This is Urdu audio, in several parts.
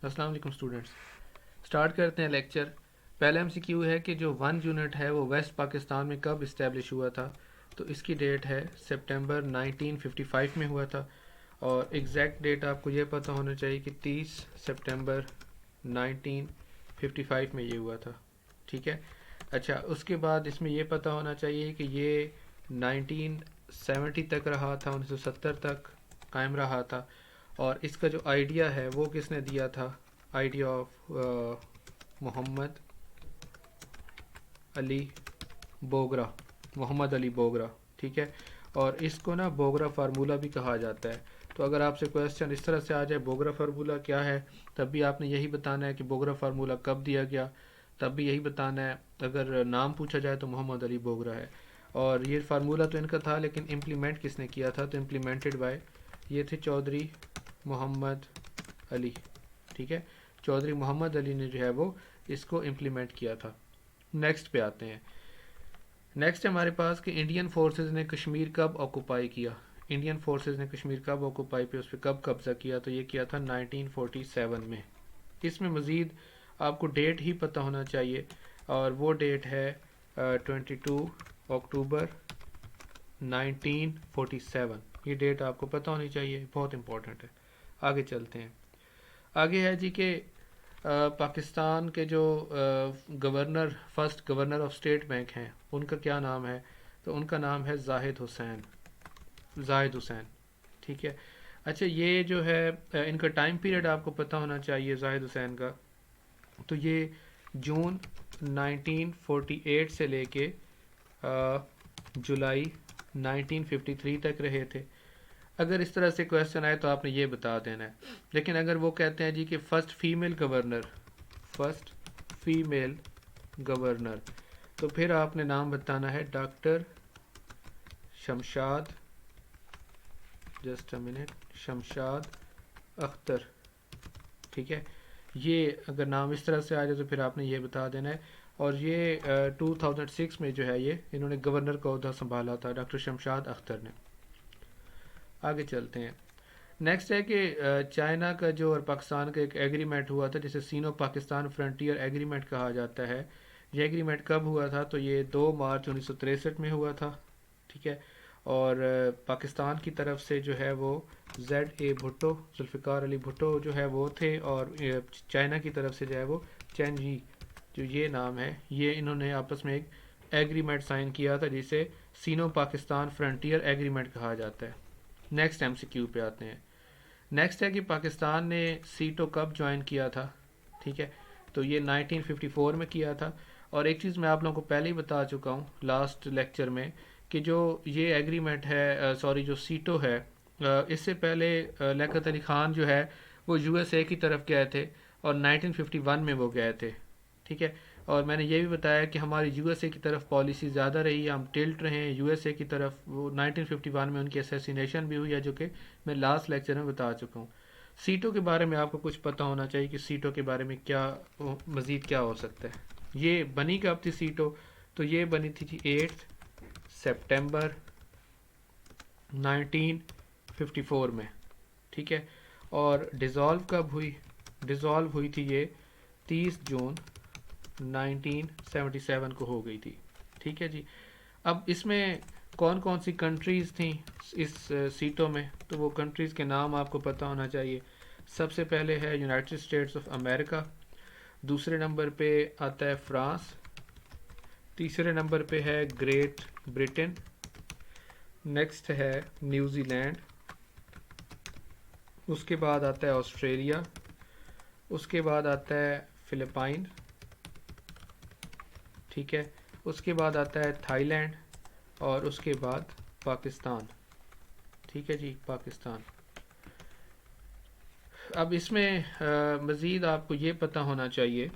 السلام علیکم اسٹوڈنٹس. اسٹارٹ کرتے ہیں لیکچر. پہلا ایم سی کیو ہے کہ جو 1 یونٹ ہے وہ ویسٹ پاکستان میں کب اسٹیبلش ہوا تھا. تو اس کی ڈیٹ ہے سپٹمبر 1955 میں ہوا تھا، اور ایگزیکٹ ڈیٹ آپ کو یہ پتہ ہونا چاہیے کہ 30 سپٹمبر 1955 میں یہ ہوا تھا. ٹھیک ہے. اچھا، اس کے بعد اس میں یہ پتہ ہونا چاہیے کہ یہ 1970 تک رہا تھا، 1970 تک قائم رہا تھا. اور اس کا جو آئیڈیا ہے وہ کس نے دیا تھا؟ آئیڈیا آف محمد علی بوگرا. محمد علی بوگرا. ٹھیک ہے. اور اس کو نا بوگرا فارمولہ بھی کہا جاتا ہے. تو اگر آپ سے کویسچن اس طرح سے آ جائے بوگرا فارمولہ کیا ہے، تب بھی آپ نے یہی بتانا ہے کہ بوگرا فارمولہ کب دیا گیا، تب بھی یہی بتانا ہے. اگر نام پوچھا جائے تو محمد علی بوگرا ہے. اور یہ فارمولہ تو ان کا تھا، لیکن امپلیمنٹ کس نے کیا تھا؟ تو امپلیمنٹڈ بائی یہ تھے چودھری محمد علی. ٹھیک ہے. چودھری محمد علی نے جو ہے وہ اس کو امپلیمنٹ کیا تھا. نیکسٹ پہ آتے ہیں. نیکسٹ ہمارے پاس کہ انڈین فورسز نے کشمیر کب آکوپائی کیا. انڈین فورسز نے کشمیر کب آکوپائی پہ اس پہ کب قبضہ کیا؟ تو یہ کیا تھا 1947 میں. اس میں مزید آپ کو ڈیٹ ہی پتہ ہونا چاہیے، اور وہ ڈیٹ ہے 22 اکتوبر 1947. یہ ڈیٹ آپ کو پتہ ہونی چاہیے، بہت امپورٹنٹ ہے. آگے چلتے ہیں. آگے ہے جی کہ پاکستان کے جو governor, first governor of state bank ہیں، ان کا کیا نام ہے؟ تو ان کا نام ہے زاہد حسین. زاہد حسین. ٹھیک ہے. اچھا، یہ جو ہے ان کا ٹائم پیریڈ آپ کو پتہ ہونا چاہیے زاہد حسین کا. تو یہ جون 1948 سے لے کے جولائی 1953 تک رہے تھے. اگر اس طرح سے کویسچن آئے تو آپ نے یہ بتا دینا ہے. لیکن اگر وہ کہتے ہیں جی کہ first female governor, first female governor, تو پھر آپ نے نام بتانا ہے doctor Shamshad, just a minute, Shamshad Akhtar. ٹھیک ہے. یہ اگر نام اس طرح سے آ جائے تو پھر آپ نے یہ بتا دینا ہے. اور یہ 2006 میں جو ہے یہ انہوں نے گورنر کا عہدہ سنبھالا تھا، ڈاکٹر شمشاد اختر نے. آگے چلتے ہیں. نیکسٹ ہے کہ چائنا کا جو اور پاکستان کا ایک ایگریمنٹ ہوا تھا جسے سینو پاکستان فرنٹیئر ایگریمنٹ کہا جاتا ہے. یہ ایگریمنٹ کب ہوا تھا؟ تو یہ 2 مارچ 1963 میں ہوا تھا. ٹھیک ہے. اور پاکستان کی طرف سے جو ہے وہ زیڈ اے بھٹو، ذوالفقار علی بھٹو جو ہے وہ تھے، اور چائنا کی طرف سے جو ہے وہ چین جی، جو یہ نام ہے، یہ انہوں نے آپس میں ایک ایگریمنٹ سائن کیا تھا جسے سینو پاکستان فرنٹیئر ایگریمنٹ کہا جاتا ہے. نیکسٹ ایم سی کیو پہ آتے ہیں. نیکسٹ ہے کہ پاکستان نے سیٹو کب جوائن کیا تھا. ٹھیک ہے. تو یہ 1954 میں کیا تھا. اور ایک چیز میں آپ لوگوں کو پہلے ہی بتا چکا ہوں لاسٹ لیکچر میں کہ جو یہ ایگریمنٹ ہے، سوری جو سیٹو ہے، اس سے پہلے لیاقت علی خان جو ہے وہ یو ایس اے کی طرف گئے تھے، اور 1951 میں وہ گئے تھے. ٹھیک ہے. اور میں نے یہ بھی بتایا کہ ہماری یو ایس اے کی طرف پالیسی زیادہ رہی ہے، ہم ٹلٹ رہے ہیں یو ایس اے کی طرف. وہ 1951 میں ان کی اسیسینیشن بھی ہوئی ہے، جو کہ میں لاسٹ لیکچر میں بتا چکا ہوں. سیٹوں کے بارے میں آپ کو کچھ پتہ ہونا چاہیے کہ سیٹوں کے بارے میں کیا مزید کیا ہو سکتا ہے. یہ بنی کب تھی سیٹوں؟ تو یہ بنی تھی 8 سپٹمبر 1954 میں. ٹھیک ہے. اور ڈیزالو کب ہوئی؟ ڈیزالو ہوئی تھی یہ 30 جون 1977 کو ہو گئی تھی. ٹھیک ہے جی. اب اس میں کون کون سی کنٹریز تھیں اس سیٹوں میں؟ تو وہ کنٹریز کے نام آپ کو پتہ ہونا چاہیے. سب سے پہلے ہے یونائٹڈ اسٹیٹس آف امریکہ، دوسرے نمبر پہ آتا ہے فرانس، تیسرے نمبر پہ ہے گریٹ برٹن، نیکسٹ ہے نیوزی لینڈ، اس کے بعد آتا ہے آسٹریلیا، اس کے بعد آتا ہے فلپائن. ٹھیک ہے. اس کے بعد آتا ہے تھائی لینڈ، اور اس کے بعد پاکستان. ٹھیک ہے جی، پاکستان. اب اس میں مزید آپ کو یہ پتہ ہونا چاہیے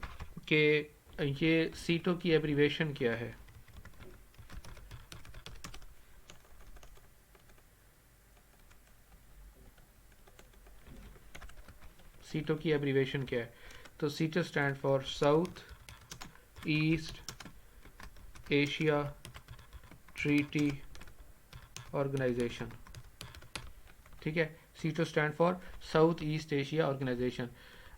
کہ یہ سیٹوں کی ایبریویشن کیا ہے. سیٹوں کی ایبریویشن کیا ہے؟ تو SEATO stand for South East Asia Treaty Organisation. ٹھیک ہے. SEATO stand for South East Asia Organisation.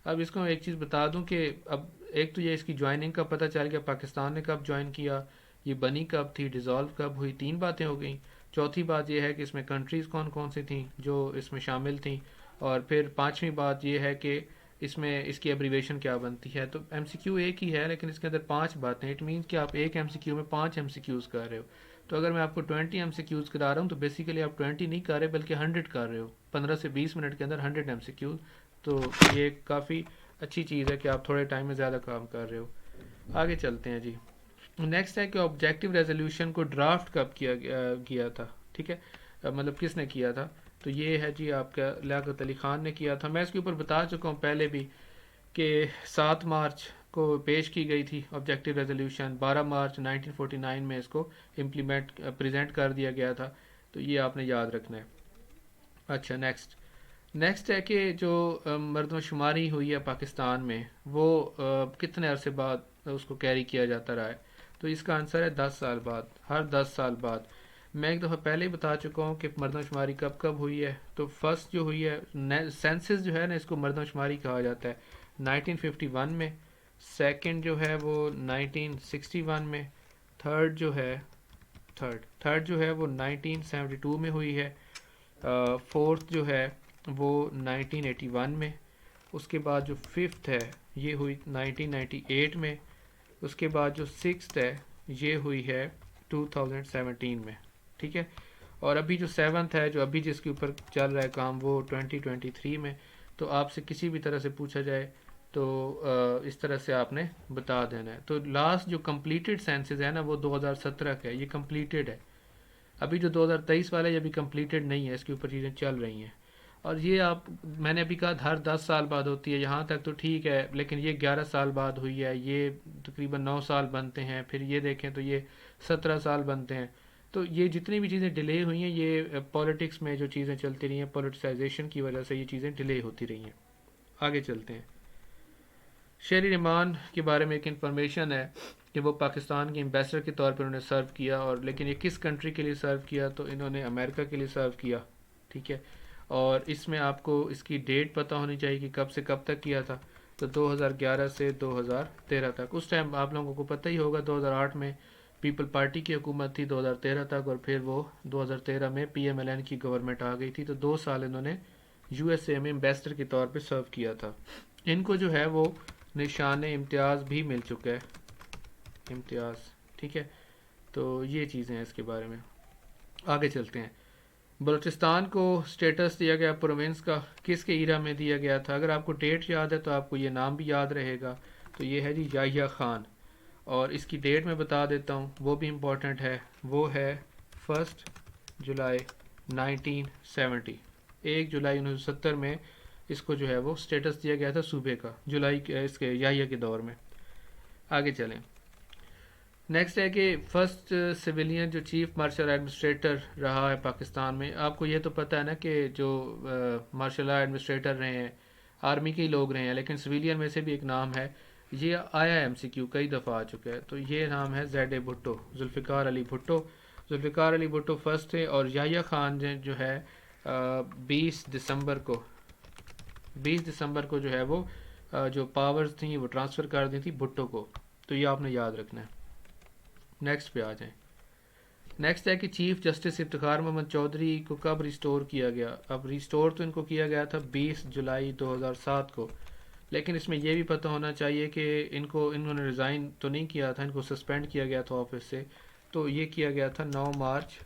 اب اس کو میں ایک چیز بتا دوں کہ اب ایک تو یہ اس کی جوائننگ کا پتہ چل گیا، پاکستان نے کب جوائن کیا، یہ بنی کب تھی، ڈیزالو کب ہوئی، 3 باتیں ہو گئیں۔ چوتھی بات یہ ہے کہ اس میں کنٹریز کون کون سی تھیں جو اس میں شامل تھیں، اور پھر پانچویں بات یہ ہے کہ اس میں اس کی ایبریویشن کیا بنتی ہے۔ تو ایم سی کیو ایک ہی ہے لیکن اس کے اندر 5 باتیں، اٹ مینس کہ آپ ایک ایم سی کیو میں 5 ایم سی کیوز کر رہے ہو۔ تو اگر میں آپ کو 20 ایم سی کیوز کرا رہا ہوں تو بیسیکلی آپ 20 نہیں کر رہے بلکہ 100 کر رہے ہو، 15 سے 20 منٹ کے اندر 100 ایم سی کیوز۔ تو یہ کافی اچھی چیز ہے کہ آپ تھوڑے ٹائم میں زیادہ کام کر رہے ہو۔ آگے چلتے ہیں جی۔ نیکسٹ ہے کہ آبجیکٹیو ریزولوشن کو ڈرافٹ کب کیا تھا، ٹھیک ہے، مطلب کس نے کیا تھا؟ تو یہ ہے جی آپ کا لیاقت علی خان نے کیا تھا۔ میں اس کے اوپر بتا چکا ہوں پہلے بھی کہ 7 مارچ کو پیش کی گئی تھی آبجیکٹیو ریزولوشن، 12 مارچ 1949 میں اس کو پریزنٹ کر دیا گیا تھا۔ تو یہ آپ نے یاد رکھنا ہے۔ اچھا نیکسٹ ہے کہ جو مردم شماری ہوئی ہے پاکستان میں وہ کتنے عرصے بعد اس کو کیری کیا جاتا رہا ہے؟ تو اس کا آنسر ہے 10 سال بعد، ہر 10 سال بعد۔ میں ایک دفعہ پہلے ہی بتا چکا ہوں کہ مردم شماری کب کب ہوئی ہے۔ تو فرسٹ جو ہوئی ہے سینسس جو ہے نا، اس کو مردم شماری کہا جاتا ہے 1951 میں، سیکنڈ جو ہے وہ 1961 میں، تھرڈ جو ہے وہ 1972 میں ہوئی ہے، فورتھ جو ہے وہ 1981 میں، اس کے بعد جو ففتھ ہے یہ ہوئی 1998 میں، اس کے بعد جو سکستھ ہے یہ ہوئی ہے 2017 میں، ٹھیک ہے۔ اور ابھی جو سیونتھ ہے، جو ابھی جس کے اوپر چل رہا ہے کام، وہ 2023 میں۔ تو آپ سے کسی بھی طرح سے پوچھا جائے تو اس طرح سے آپ نے بتا دینا ہے۔ تو لاسٹ جو کمپلیٹڈ سینسز ہے نا وہ 2017 کا ہے، یہ کمپلیٹڈ ہے۔ ابھی جو 2023 والا ہے یہ ابھی کمپلیٹڈ نہیں ہے، اس کے اوپر چیزیں چل رہی ہیں۔ اور یہ میں نے ابھی کہا ہر 10 سال بعد ہوتی ہے، یہاں تک تو ٹھیک ہے، لیکن یہ 11 سال بعد ہوئی ہے، یہ تقریباً 9 سال بنتے ہیں، پھر یہ دیکھیں تو یہ 17 سال بنتے ہیں۔ تو یہ جتنی بھی چیزیں ڈیلے ہوئی ہیں یہ پولیٹکس میں جو چیزیں چلتی رہی ہیں، پولیٹیسائزیشن کی وجہ سے یہ چیزیں ڈیلے ہوتی رہی ہیں۔ آگے چلتے ہیں۔ شیری رحمان کے بارے میں ایک انفارمیشن ہے کہ وہ پاکستان کے ایمبیسڈر کے طور پر انہوں نے سرو کیا، اور لیکن یہ کس کنٹری کے لیے سرو کیا؟ تو انہوں نے امریکہ کے لیے سرو کیا، ٹھیک ہے۔ اور اس میں آپ کو اس کی ڈیٹ پتہ ہونی چاہیے کہ کب سے کب تک کیا تھا۔ تو 2011 سے 2013 تک۔ اس ٹائم آپ لوگوں کو پتہ ہی ہوگا 2008 میں پیپل پارٹی کی حکومت تھی 2013 تک، اور پھر وہ 2013 میں پی ایم ایل این کی گورنمنٹ آ گئی تھی، تو 2 سال انہوں نے یو ایس اے میں ایمبیسڈر کے طور پہ سرو کیا تھا۔ ان کو جو ہے وہ نشان امتیاز بھی مل چکا ہے، امتیاز، ٹھیک ہے۔ تو یہ چیزیں ہیں اس کے بارے میں۔ آگے چلتے ہیں۔ بلوچستان کو سٹیٹس دیا گیا پروونس کا، کس کے ایرا میں دیا گیا تھا؟ اگر آپ کو ڈیٹ یاد ہے تو آپ کو یہ نام بھی یاد رہے گا۔ تو یہ ہے جی یحییٰ خان، اور اس کی ڈیٹ میں بتا دیتا ہوں، وہ بھی امپورٹنٹ ہے، وہ ہے 1 جولائی 1970، 1 جولائی 1970 میں اس کو جو ہے وہ سٹیٹس دیا گیا تھا صوبے کا، جولائی اس کے یحییٰ کے دور میں۔ آگے چلیں۔ نیکسٹ ہے کہ فرسٹ سویلین جو چیف مارشل ایڈمنسٹریٹر رہا ہے پاکستان میں، آپ کو یہ تو پتہ ہے نا کہ جو مارشل ایڈمنسٹریٹر رہے ہیں آرمی کے ہی لوگ رہے ہیں، لیکن سویلین میں سے بھی ایک نام ہے، یہ آیا ایم سی کیو کئی دفعہ آ چکا ہے۔ تو یہ نام ہے Z A Bhutto, Zulfiqar Ali Bhutto. Zulfiqar Ali Bhutto first تھے، اور یحییٰ خان جو ہے 20 دسمبر کو جو ہے وہ جو پاورز تھیں وہ ٹرانسفر کر دی تھی بھٹو کو۔ تو یہ آپ نے یاد رکھنا ہے۔ نیکسٹ پہ آ جائیں۔ نیکسٹ ہے کہ چیف جسٹس افتخار محمد چودھری کو کب ریسٹور کیا گیا؟ اب ریسٹور تو ان کو کیا گیا تھا 20 جولائی 2007 کو، لیکن اس میں یہ بھی پتہ ہونا چاہیے کہ انہوں نے ریزائن تو نہیں کیا تھا، ان کو سسپینڈ کیا گیا تھا آفس سے۔ تو یہ کیا گیا تھا 9 مارچ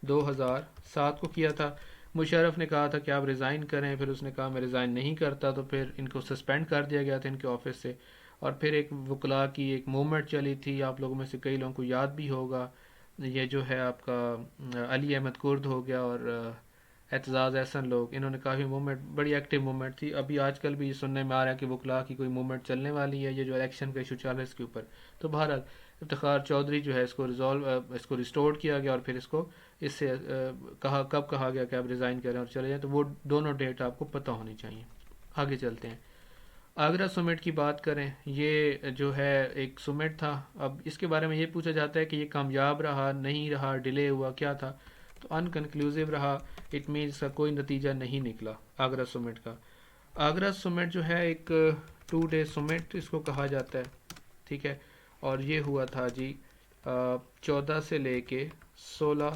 2007 کو کیا تھا۔ مشرف نے کہا تھا کہ آپ ریزائن کریں، پھر اس نے کہا میں ریزائن نہیں کرتا، تو پھر ان کو سسپینڈ کر دیا گیا تھا ان کے آفس سے۔ اور پھر ایک وکلاء کی ایک موومنٹ چلی تھی، آپ لوگوں میں سے کئی لوگوں کو یاد بھی ہوگا، یہ جو ہے آپ کا علی احمد کرد ہو گیا اور اعتزاز احسن لوگ، انہوں نے کافی موومنٹ، بڑی ایکٹیو موومنٹ تھی۔ ابھی آج کل بھی یہ سننے میں آ رہا ہے کہ وکلاء کی کوئی موومنٹ چلنے والی ہے، یہ جو الیکشن کا ایشو چل رہا ہے اس کے اوپر۔ تو بہرحال افتخار چودھری جو ہے اس کو ریسٹور کیا گیا، اور پھر اس سے کب کہا گیا کہ آپ ریزائن کریں اور چلے جائیں۔ تو وہ دونوں ڈیٹ آپ کو پتہ ہونی چاہیے۔ آگے چلتے ہیں۔ آگرہ سمٹ کی بات کریں، یہ جو ہے ایک سمٹ تھا۔ اب اس کے بارے میں یہ پوچھا جاتا ہے کہ یہ کامیاب رہا، نہیں رہا، ڈیلے ہوا، کیا تھا؟ تو انکنکلوسیو رہا، اٹ مینس اس کا کوئی نتیجہ نہیں نکلا آگرہ سمٹ کا. آگرہ سمٹ جو ہے ایک 2 ڈے سمٹ اس کو کہا جاتا ہے، ٹھیک ہے. اور یہ ہوا تھا جی 14 سے لے کے 16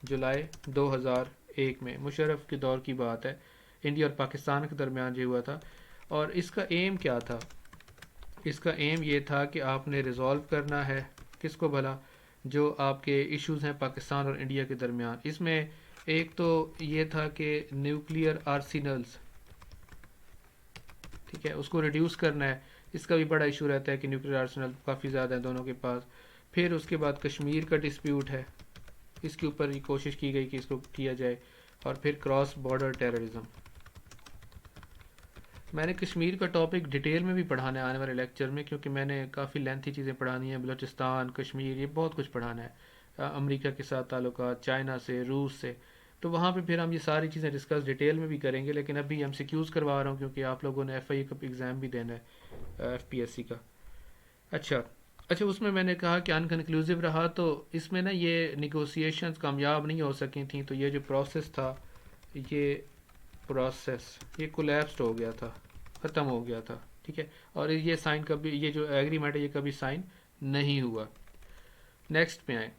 جولائی 2001 میں، مشرف کے دور کی بات ہے. انڈیا اور پاکستان کے درمیان یہ ہوا تھا. اور اس کا ایم کیا تھا؟ اس کا ایم یہ تھا کہ آپ نے ریزالو کرنا ہے کس کو بھلا، جو آپ کے ایشوز ہیں پاکستان اور انڈیا کے درمیان. اس میں ایک تو یہ تھا کہ نیوکلیئر آرسینلز، ٹھیک ہے، اس کو ریڈیوس کرنا ہے. اس کا بھی بڑا ایشو رہتا ہے کہ نیوکلیئر آرسنل کافی زیادہ ہیں دونوں کے پاس. پھر اس کے بعد کشمیر کا ڈسپیوٹ ہے، اس کے اوپر بھی کوشش کی گئی کہ اس کو کیا جائے. اور پھر کراس بارڈر ٹیررزم. میں نے کشمیر کا ٹاپک ڈیٹیل میں بھی پڑھانا ہے آنے والے لیکچر میں، کیونکہ میں نے کافی لینتھی چیزیں پڑھانی ہیں. بلوچستان، کشمیر، یہ بہت کچھ پڑھانا ہے. امریکہ کے ساتھ تعلقات، چائنا سے، روس سے، تو وہاں پہ پھر ہم یہ ساری چیزیں ڈسکس ڈیٹیل میں بھی کریں گے. لیکن ابھی ایم سی کیوز کروا رہا ہوں کیونکہ آپ لوگوں نے ایف آئی کا ایگزام بھی دینا ہے، ایف پی ایس سی کا. اچھا، اس میں نے کہا کہ انکنکلوسیو رہا، تو اس میں نا یہ نیگوسیشنز کامیاب نہیں ہو سکی تھیں. تو یہ جو پروسیس تھا، یہ کولیپسڈ ہو گیا تھا، ختم ہو گیا تھا، ٹھیک ہے. اور یہ سائن کبھی، یہ جو ایگریمنٹ ہے یہ کبھی سائن نہیں ہوا. نیکسٹ پہ آئیں.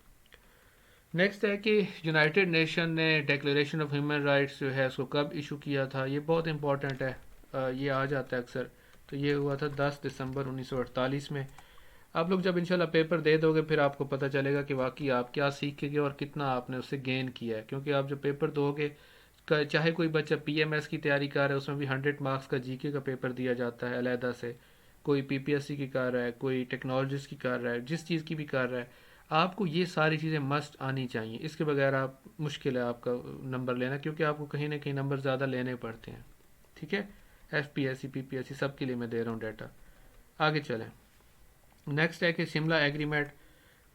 نیکسٹ ہے کہ یونائٹڈ نیشن نے ڈیکلیریشن آف ہیومن رائٹس جو ہے اس کو کب ایشو کیا تھا. یہ بہت امپورٹنٹ ہے، یہ آ جاتا ہے اکثر. تو یہ ہوا تھا 10 دسمبر 1948 میں. آپ لوگ جب انشاءاللہ پیپر دے دو گے پھر آپ کو پتہ چلے گا کہ واقعی آپ کیا سیکھیں گے اور کتنا آپ نے اس سے گین کیا ہے. کیونکہ آپ جب پیپر دو گے، چاہے کوئی بچہ پی ایم ایس کی تیاری کر رہا ہے، اس میں بھی 100 مارکس کا جی کے کا پیپر دیا جاتا ہے علیحدہ سے. کوئی پی پی ایس سی کی کر رہا ہے، کوئی ٹیکنالوجیز کی کر رہا ہے، جس چیز کی بھی کر رہا ہے، آپ کو یہ ساری چیزیں مسٹ آنی چاہیے. اس کے بغیر آپ مشکل ہے آپ کا نمبر لینا، کیونکہ آپ کو کہیں نہ کہیں نمبر زیادہ لینے پڑتے ہیں. ٹھیک ہے، ایف پی ایس سی، پی پی ایس سی، سب کے لیے میں دے رہا ہوں ڈیٹا. آگے چلیں. نیکسٹ ہے کہ شملہ ایگریمنٹ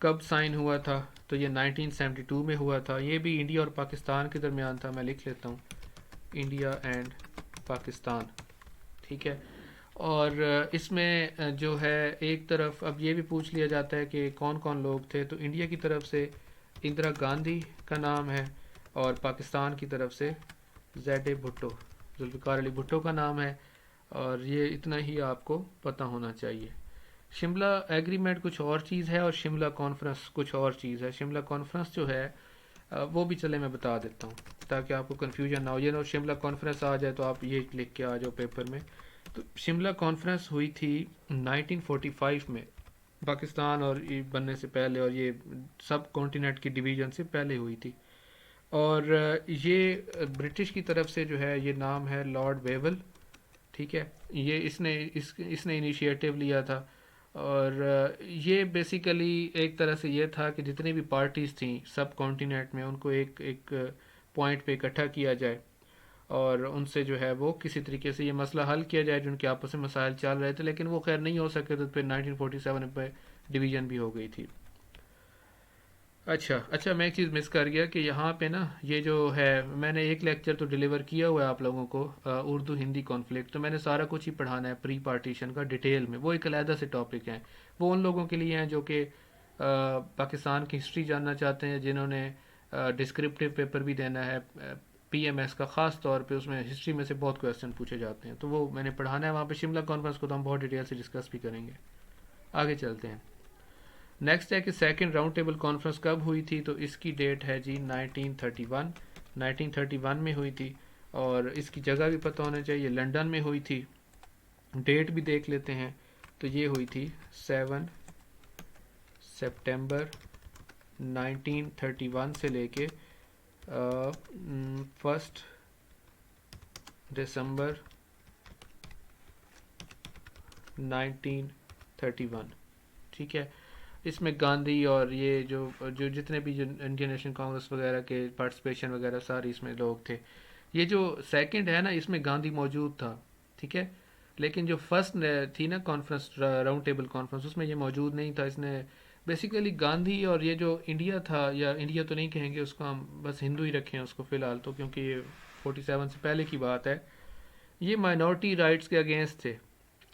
کب سائن ہوا تھا؟ تو یہ 1972 میں ہوا تھا. یہ بھی انڈیا اور پاکستان کے درمیان تھا. میں لکھ لیتا ہوں، انڈیا اینڈ پاکستان. ٹھیک ہے. اور اس میں جو ہے ایک طرف اب یہ بھی پوچھ لیا جاتا ہے کہ کون کون لوگ تھے. تو انڈیا کی طرف سے اندرا گاندھی کا نام ہے، اور پاکستان کی طرف سے زیڈ اے بھٹو، ذوالفقار علی بھٹو کا نام ہے. اور یہ اتنا ہی آپ کو پتہ ہونا چاہیے. شملہ ایگریمنٹ کچھ اور چیز ہے اور شملہ کانفرنس کچھ اور چیز ہے. شملہ کانفرنس جو ہے وہ بھی چلے میں بتا دیتا ہوں تاکہ آپ کو کنفیوژن نہ ہو. یہ نہ شملہ کانفرنس آ جائے تو آپ یہ لکھ کے آ جاؤ پیپر میں. تو شملہ کانفرنس ہوئی تھی 1945 میں، پاکستان اور بننے سے پہلے، اور یہ سب کانٹیننٹ کی ڈویژن سے پہلے ہوئی تھی. اور یہ برٹش کی طرف سے جو ہے یہ نام ہے لارڈ ویول. ٹھیک ہے، یہ اس نے انیشیٹو لیا تھا. اور یہ بیسیکلی ایک طرح سے یہ تھا کہ جتنی بھی پارٹیز تھیں سب کانٹیننٹ میں، ان کو ایک پوائنٹ پہ اکٹھا کیا جائے اور ان سے جو ہے وہ کسی طریقے سے یہ مسئلہ حل کیا جائے جو ان کے آپس میں مسائل چل رہے تھے. لیکن وہ خیر نہیں ہو سکے تو پھر 1947 پہ ڈویژن بھی ہو گئی تھی. اچھا میں ایک چیز مس کر گیا کہ یہاں پہ نا یہ جو ہے، میں نے ایک لیکچر تو ڈیلیور کیا ہوا ہے آپ لوگوں کو، اردو ہندی کانفلکٹ. تو میں نے سارا کچھ ہی پڑھانا ہے پری پارٹیشن کا ڈیٹیل میں. وہ ایک علیحدہ سے ٹاپک ہیں، وہ ان لوگوں کے لیے ہیں جو کہ پاکستان کی ہسٹری جاننا چاہتے ہیں، جنہوں نے ڈسکرپٹیو پیپر بھی دینا ہے پی ایم ایس کا. خاص طور پہ اس میں ہسٹری میں سے بہت کویسچن پوچھے جاتے ہیں، تو وہ میں نے پڑھانا ہے وہاں پہ. شملہ کانفرنس کو تو ہم بہت ڈیٹیل سے ڈسکس بھی کریں گے. آگے چلتے ہیں. نیکسٹ ہے کہ سیکنڈ راؤنڈ ٹیبل کانفرنس کب ہوئی تھی؟ تو اس کی ڈیٹ ہے جی 1931 میں ہوئی تھی. اور اس کی جگہ بھی پتہ ہونا چاہیے، لنڈن میں ہوئی تھی. ڈیٹ بھی دیکھ لیتے ہیں. تو یہ ہوئی تھی 7 سپٹمبر 1931 سے لے کے 1 دسمبر 1931. ٹھیک ہے. اس میں گاندھی اور یہ جو جتنے بھی انڈین نیشنل کانگریس وغیرہ کے پارٹیسپیشن وغیرہ سارے اس میں لوگ تھے. یہ جو سیکنڈ ہے نا اس میں گاندھی موجود تھا، ٹھیک ہے. لیکن جو فرسٹ تھی نا کانفرنس، راؤنڈ ٹیبل کانفرنس، اس میں یہ موجود نہیں تھا. اس نے بیسیکلی گاندھی اور یہ جو انڈیا تھا، یا انڈیا تو نہیں کہیں گے اس کو، ہم بس ہندو ہی رکھیں اس کو فی الحال تو، کیونکہ یہ 47 سے پہلے کی بات ہے. یہ مائنورٹی رائٹس کے اگینسٹ تھے.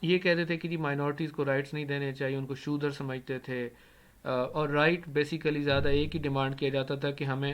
یہ کہتے تھے کہ جی مائنورٹیز کو رائٹس نہیں دینے چاہیے، ان کو شودر سمجھتے تھے. اور رائٹ بیسیکلی زیادہ ایک ہی ڈیمانڈ کیا جاتا تھا کہ ہمیں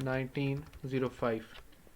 1905,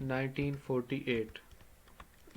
1948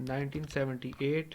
1978,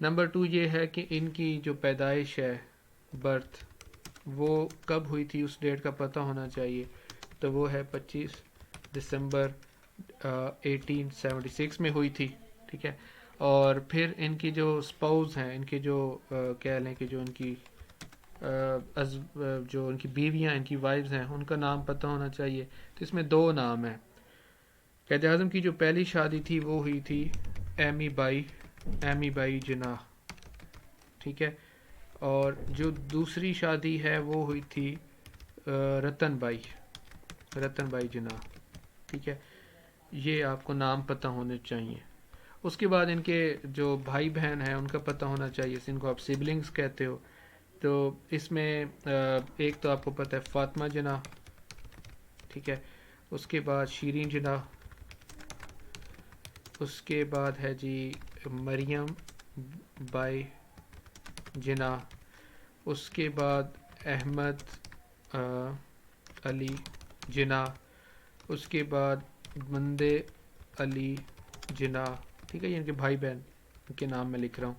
نمبر 2 یہ ہے کہ ان کی جو پیدائش ہے برتھ وہ کب ہوئی تھی، اس ڈیٹ کا پتہ ہونا چاہیے، تو وہ ہے 25 دسمبر 1876 میں ہوئی تھی، ٹھیک ہے. اور پھر ان کی جو اسپاؤز ہیں، ان کے جو کہہ لیں کہ جو ان کی جو ان کی بیویاں، ان کی وائفز ہیں، ان کا نام پتہ ہونا چاہیے. تو اس میں 2 نام ہیں. قائد اعظم کی جو پہلی شادی تھی وہ ہوئی تھی ایمی بائی جناح، ٹھیک ہے. اور جو دوسری شادی ہے وہ ہوئی تھی رتن بائی جناح، ٹھیک ہے. یہ آپ کو نام پتہ ہونے چاہیے. اس کے بعد ان کے جو بھائی بہن ہیں ان کا پتہ ہونا چاہیے، جن کو آپ سبلنگز کہتے ہو. تو اس میں ایک تو آپ کو پتہ ہے فاطمہ جناح، ٹھیک ہے. اس کے بعد شیرین جناح، اس کے بعد ہے جی مریم بائی جناح، اس کے بعد احمد علی جناح، اس کے بعد مندے علی جناح، ٹھیک ہے. یہ ان کے بھائی بہن کے نام میں لکھ رہا ہوں.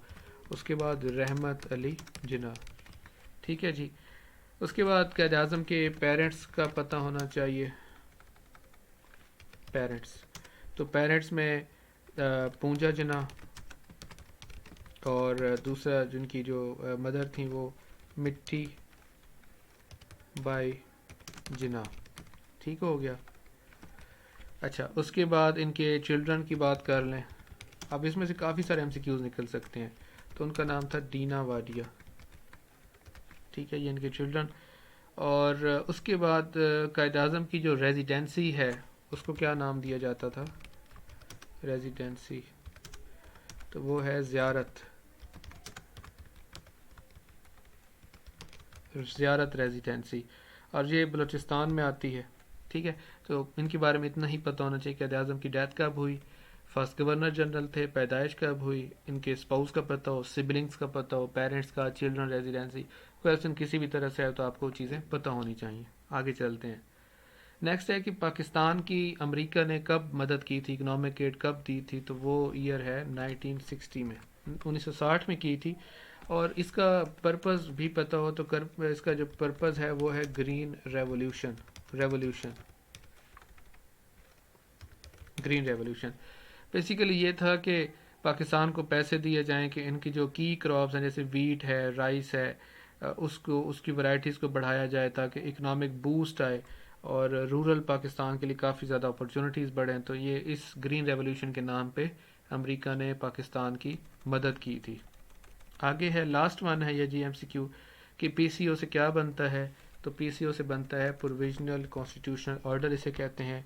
اس کے بعد رحمت علی جناح، ٹھیک ہے جی. اس کے بعد قائد اعظم کے پیرنٹس کا پتہ ہونا چاہیے. تو پیرنٹس میں پونجا جناح، اور دوسرا جن کی جو مدر تھیں وہ مٹھی بائی جناح، ٹھیک ہو گیا. اچھا، اس کے بعد ان کے چلڈرن کی بات کر لیں. اب اس میں سے کافی سارے MCQs نکل سکتے ہیں. تو ان کا نام تھا ڈینا واڈیا، ٹھیک ہے. یہ ان کے چلڈرن. اور اس کے بعد قائد اعظم کی جو ریزیڈینسی ہے اس کو کیا نام دیا جاتا تھا؟ ریزیڈینسی، تو وہ ہے زیارت ریزیڈینسی، اور یہ بلوچستان میں آتی ہے، ٹھیک ہے. تو ان کے بارے میں اتنا ہی پتہ ہونا چاہیے. قائد اعظم کی ڈیتھ کب ہوئی، فرسٹ گورنر جنرل تھے، پیدائش کب ہوئی، ان کے اسپاؤس کا پتہ ہو، سبلنگس کا پتہ ہو، پیرنٹس کا، چلڈرن، ریزیڈینسی. کویشچن کسی بھی طرح سے ہے تو آپ کو چیزیں پتہ ہونی چاہیے. آگے چلتے ہیں. نیکسٹ ہے کہ پاکستان کی امریکہ نے کب مدد کی تھی، اکنامک ایڈ کب دی تھی؟ تو وہ ایئر ہے 1960 میں، 1960 میں کی تھی. اور اس کا پرپز بھی پتہ ہو تو اس کا جو پرپز ہے وہ ہے گرین ریولوشن. بیسیکلی یہ تھا کہ پاکستان کو پیسے دیے جائیں کہ ان کی جو کی کراپس ہیں جیسے ویٹ ہے، رائس ہے، اس کی ورائٹیز کو بڑھایا جائے تاکہ اکنامک بوسٹ آئے اور رورل پاکستان کے لیے کافی زیادہ اپرچونٹیز بڑھیں. تو یہ اس گرین ریولوشن کے نام پہ امریکہ نے پاکستان کی مدد کی تھی. آگے ہے لاسٹ ون ہے یہ جی MCQ کہ PCO سے کیا بنتا ہے؟ تو PCO سے بنتا ہے پروویژنل کانسٹیٹیوشنل آرڈر، اسے کہتے ہیں.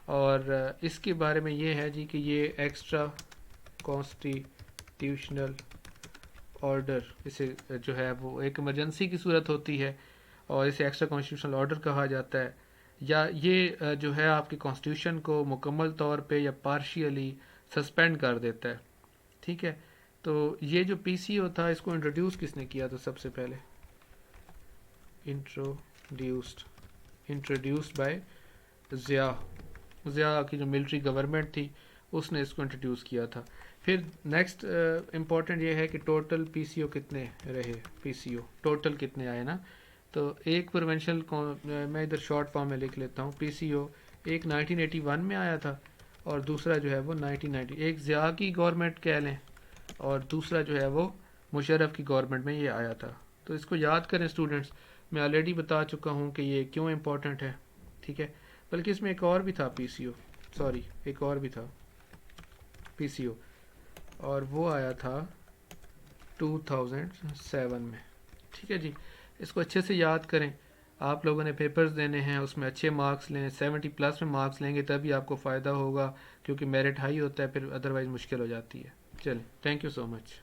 اور اس کے بارے میں یہ ہے جی کہ یہ ایکسٹرا کانسٹیٹیوشنل آرڈر، اسے جو ہے وہ ایک ایمرجنسی کی صورت ہوتی ہے اور اسے ایکسٹرا کانسٹیٹیوشنل آرڈر کہا جاتا ہے. یا یہ جو ہے آپ کی کانسٹیٹیوشن کو مکمل طور پہ یا پارشیلی سسپینڈ کر دیتا ہے، ٹھیک ہے. تو یہ جو PCO تھا اس کو انٹروڈیوس کس نے کیا تھا سب سے پہلے؟ انٹروڈیوسڈ بائی ضیاء کی جو ملٹری گورنمنٹ تھی اس نے اس کو انٹروڈیوس کیا تھا. پھر نیکسٹ امپورٹنٹ یہ ہے کہ ٹوٹل PCO کتنے رہے، ٹوٹل کتنے آئے نا. تو ایک پروونشل میں ادھر شارٹ فارم میں لکھ لیتا ہوں. PCO ایک 1981 میں آیا تھا اور دوسرا جو ہے وہ 1990، ایک ضیاء کی گورنمنٹ کہہ لیں اور دوسرا جو ہے وہ مشرف کی گورنمنٹ میں یہ آیا تھا. تو اس کو یاد کریں اسٹوڈنٹس. میں آلریڈی بتا چکا ہوں کہ یہ کیوں امپورٹنٹ ہے، ٹھیک ہے. بلکہ اس میں ایک اور بھی تھا PCO اور وہ آیا تھا 2007 میں، ٹھیک ہے جی. اس کو اچھے سے یاد کریں. آپ لوگوں نے پیپرز دینے ہیں، اس میں اچھے مارکس لیں، 70+ میں مارکس لیں گے تبھی آپ کو فائدہ ہوگا، کیونکہ میرٹ ہائی ہوتا ہے، پھر ادروائز مشکل ہو جاتی ہے. چلیں، تھینک یو سو مچ.